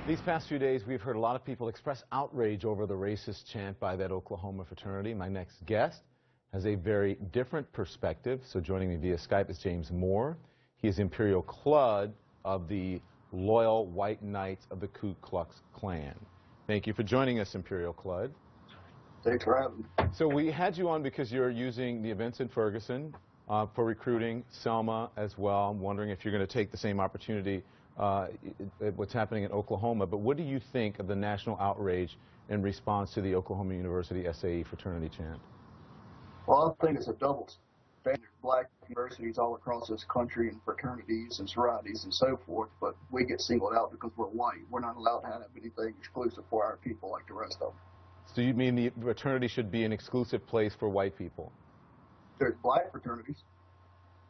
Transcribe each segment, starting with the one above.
These past few days, we've heard a lot of people express outrage over the racist chant by that Oklahoma fraternity. My next guest has a very different perspective. So joining me via Skype is James Moore. He is Imperial Clud of the Loyal White Knights of the Ku Klux Klan. Thank you for joining us, Imperial Clud. Thanks for having me. So we had you on because you're using the events in Ferguson for recruiting Selma as well. I'm wondering if you're going to take the same opportunity what's happening in Oklahoma. But what do you think of the national outrage in response to the Oklahoma University SAE fraternity chant? Well, I think it's a double standard. Black universities all across this country and fraternities and sororities and so forth, but we get singled out because we're white. We're not allowed to have anything exclusive for our people like the rest of them. So you mean the fraternity should be an exclusive place for white people? There's black fraternities.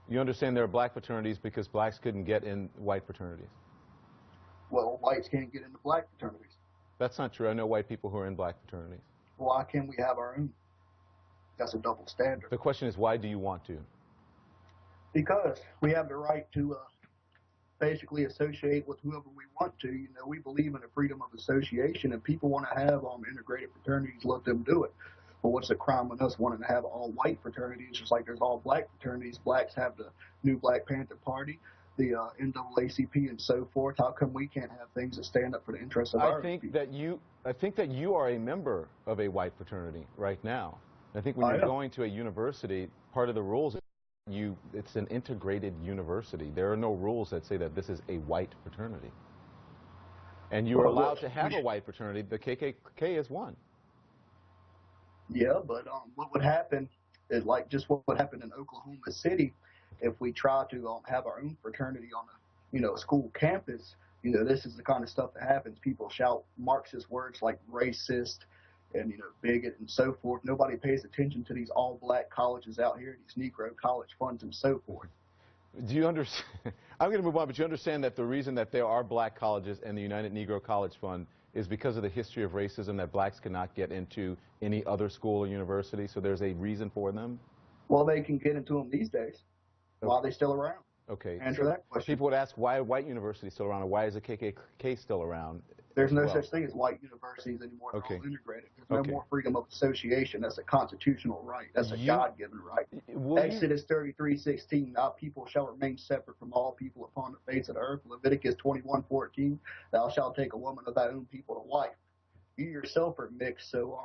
You understand there are black fraternities because blacks couldn't get in white fraternities? Well, whites can't get into black fraternities. That's not true. I know white people who are in black fraternities. Why can't we have our own? That's a double standard. The question is, why do you want to? Because we have the right to basically associate with whoever we want to. You know, we believe in the freedom of association, and people want to have integrated fraternities, let them do it. But what's the crime with us wanting to have all white fraternities, just like there's all black fraternities? Blacks have the new Black Panther Party, the NAACP, and so forth. How come we can't have things that stand up for the interests of our people? I think that you are a member of a white fraternity right now. I think when you're going to a university, part of the rules is it's an integrated university. There are no rules that say that this is a white fraternity. And you are allowed to have a white fraternity. The KKK is one. Yeah, but what would happen is like just what would happen in Oklahoma City if we try to have our own fraternity on a school campus. You know, this is the kind of stuff that happens. People shout Marxist words like racist and bigot and so forth. Nobody pays attention to these all-black colleges out here, these Negro college funds and so forth. Do you understand? I'm going to move on, but you understand that the reason that there are black colleges and the United Negro College Fund is because of the history of racism, that blacks cannot get into any other school or university, so there's a reason for them? Well, they can get into them these days. Okay. While they're still around. Okay. Answer that question. People would ask, why are white universities still around, or why is the KKK still around? There's no such thing as white universities anymore. They're all integrated. There's no more freedom of association. That's a constitutional right. That's a God-given right. Exodus 33:16. Now people shall remain separate from all people upon the face of the earth. Leviticus 21:14. Thou shalt take a woman of thy own people to wife. You yourself are mixed, so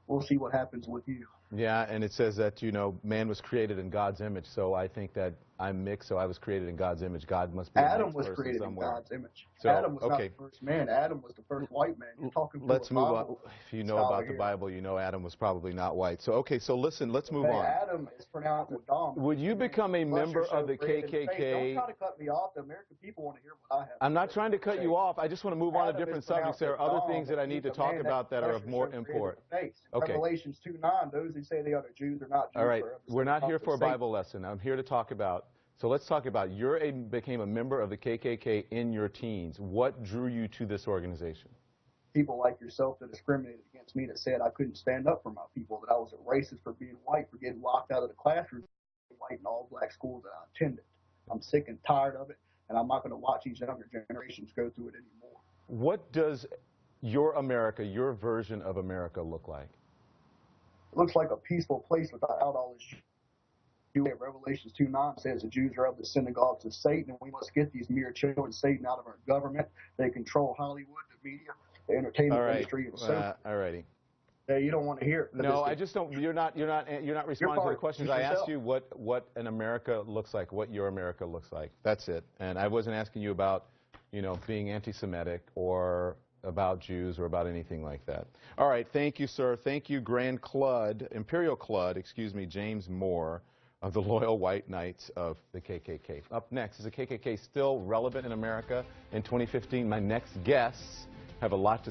we'll see what happens with you. Yeah, and it says that, man was created in God's image, so I think that I'm mixed, so I was created in God's image. God must be Adam was created somewhere. In God's image. So, Adam was not the first man. Adam was the first white man. You're talking Let's move on. If you know about the Bible, you know Adam was probably not white. So, okay, so listen, let's move on. Adam is pronounced Adam. Would you become a member of the KKK? Don't try to cut me off. The American people want to hear what I have. I'm not trying to cut you off. I just want to move on to different subjects. There are other things that I need to talk about that are of more import. Okay. Revelations 2:9, those who say they are the Jews are not Jews. All right, we're not here for a Bible lesson. I'm here to talk about, so let's talk about, became a member of the KKK in your teens. What drew you to this organization? People like yourself that discriminated against me, that said I couldn't stand up for my people, that I was a racist for being white, for getting locked out of the classroom, white in all black schools that I attended. I'm sick and tired of it, and I'm not going to watch these younger generations go through it anymore. What does your America, your version of America look like? It looks like a peaceful place without all this. Revelations 2:9 says the Jews are of the synagogues of Satan, and we must get these mere children of Satan out of our government. They control Hollywood, the media, the entertainment industry, and so forth. All righty. Hey, you don't want to hear it. No, I just don't. You're not responding to the questions I asked you. What an America looks like, what your America looks like. That's it. And I wasn't asking you about, being anti-Semitic or about Jews or about anything like that. All right, thank you, sir. Thank you, Imperial Clud, James Moore of the Loyal White Knights of the KKK. Up next, is the KKK still relevant in America in 2015? My next guests have a lot to